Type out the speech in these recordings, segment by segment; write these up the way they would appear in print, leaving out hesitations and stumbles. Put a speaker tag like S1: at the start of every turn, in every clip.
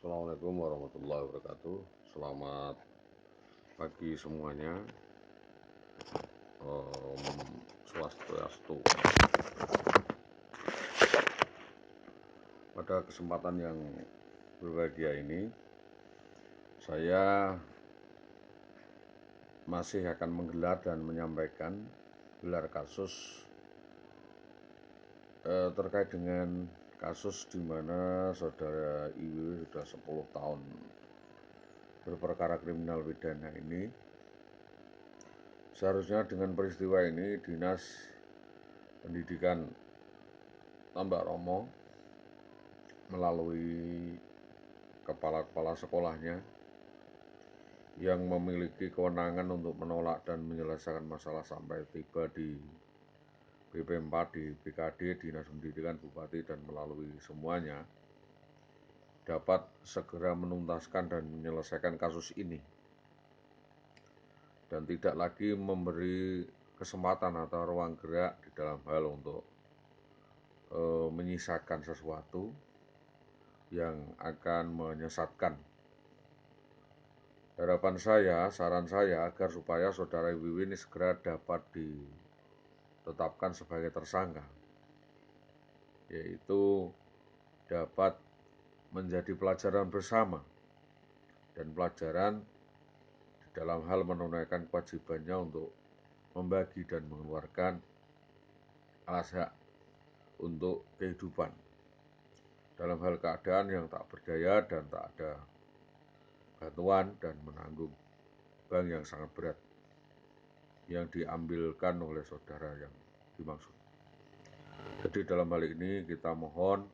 S1: Assalamualaikum warahmatullahi wabarakatuh. Selamat pagi semuanya. Om Swastiastu. Pada kesempatan yang berbahagia ini, saya masih akan menggelar dan menyampaikan gelar kasus terkait dengan kasus di mana saudara IW sudah 10 tahun berperkara kriminal pidana ini. Seharusnya dengan peristiwa ini Dinas Pendidikan Tambak Romo melalui kepala-kepala sekolahnya yang memiliki kewenangan untuk menolak dan menyelesaikan masalah sampai tiba di BP4, di BKD, Dinas Pendidikan, Bupati, dan melalui semuanya dapat segera menuntaskan dan menyelesaikan kasus ini dan tidak lagi memberi kesempatan atau ruang gerak di dalam hal untuk menyisakan sesuatu yang akan menyesatkan. Harapan saya, saran saya agar supaya saudara Wiwi ini segera dapat ditetapkan sebagai tersangka, yaitu dapat menjadi pelajaran bersama dan pelajaran di dalam hal menunaikan kewajibannya untuk membagi dan mengeluarkan alas hak untuk kehidupan dalam hal keadaan yang tak berdaya dan tak ada bantuan dan menanggung beban yang sangat berat yang diambilkan oleh saudara yang dimaksud. Jadi dalam hal ini kita mohon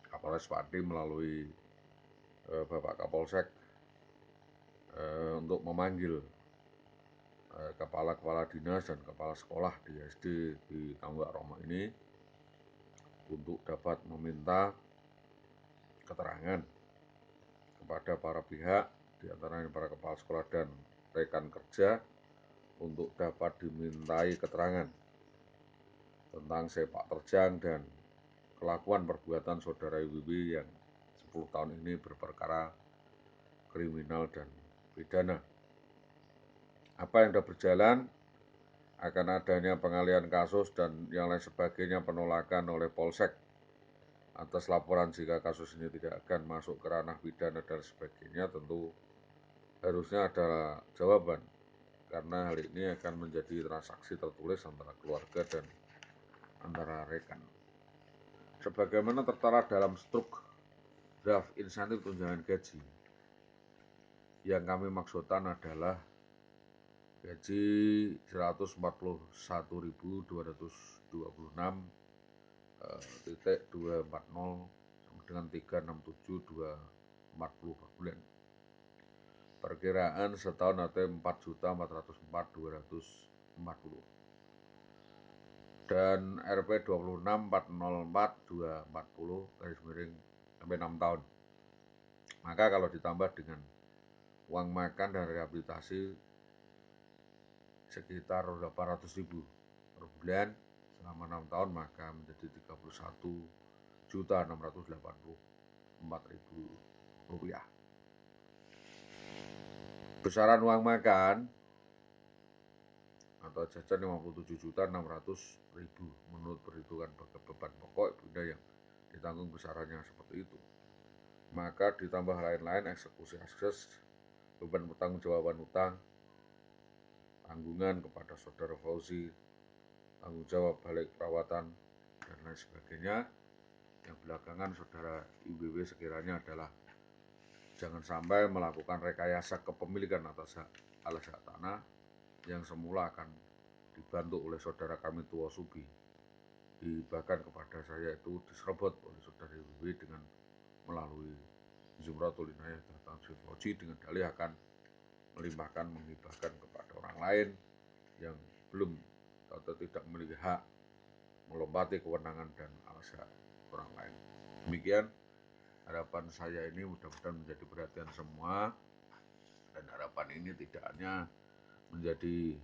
S1: Kapolres Pati melalui Bapak Kapolsek untuk memanggil kepala-kepala dinas dan kepala sekolah di SD di Tambak Romo ini untuk dapat meminta keterangan kepada para pihak, diantaranya para kepala sekolah dan rekan kerja, untuk dapat dimintai keterangan tentang sepak terjang dan kelakuan perbuatan saudara IWB yang 10 tahun ini berperkara kriminal dan pidana. Apa yang sudah berjalan, akan adanya pengalihan kasus dan yang lain sebagainya, penolakan oleh Polsek atas laporan jika kasus ini tidak akan masuk ke ranah pidana dan sebagainya, tentu harusnya ada jawaban, karena hal ini akan menjadi transaksi tertulis antara keluarga dan antara rekan. Sebagaimana tertera dalam struk draft insentif tunjangan gaji, yang kami maksudkan adalah gaji 141.226.240 sama dengan 367.240 per bulan. Perkiraan setahun ada 4.404.240. Dan RP 26.404.240 garis miring sampai 6 tahun. Maka kalau ditambah dengan uang makan dan rehabilitasi sekitar 800.000 per bulan selama 6 tahun, maka menjadi 31.684.000 rupiah. Besaran uang makan atau jajan 57.600.000 menurut perhitungan beban pokok bunda yang ditanggung besarannya seperti itu. Maka ditambah lain-lain eksekusi akses, beban pertanggungjawaban utang, tanggungan kepada saudara Fauzi, tanggung jawab balik perawatan dan lain sebagainya, yang belakangan saudara IWW sekiranya adalah jangan sampai melakukan rekayasa kepemilikan atas alas hak tanah yang semula akan dibantu oleh saudara kami Tua Subi, bahkan kepada saya itu diserobot oleh saudara IWW dengan melalui Zumratul Inayah Datang Fauzi dengan dalih akan melimpahkan, menghibahkan kepada orang lain yang belum atau tidak memiliki hak melompati kewenangan dan alas hak orang lain. Demikian harapan saya ini mudah-mudahan menjadi perhatian semua, dan harapan ini tidak hanya menjadi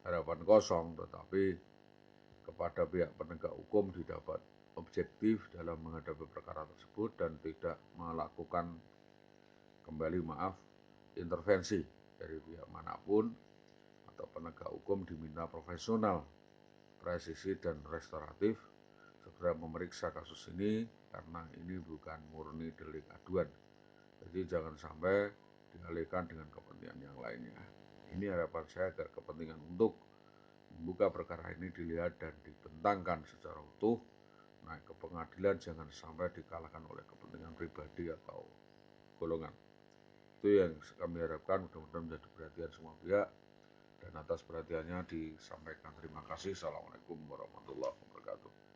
S1: harapan kosong, tetapi kepada pihak penegak hukum didapat objektif dalam menghadapi perkara tersebut dan tidak melakukan kembali intervensi dari pihak manapun, atau penegak hukum diminta profesional, presisi dan restoratif segera memeriksa kasus ini karena ini bukan murni delik aduan. Jadi jangan sampai dialihkan dengan kepentingan yang lainnya. Ini harapan saya agar kepentingan untuk membuka perkara ini dilihat dan dibentangkan secara utuh, naik ke pengadilan, jangan sampai dikalahkan oleh kepentingan pribadi atau golongan. Itu yang kami harapkan, mudah-mudahan menjadi perhatian semua pihak, dan atas perhatiannya disampaikan terima kasih. Assalamualaikum warahmatullahi wabarakatuh.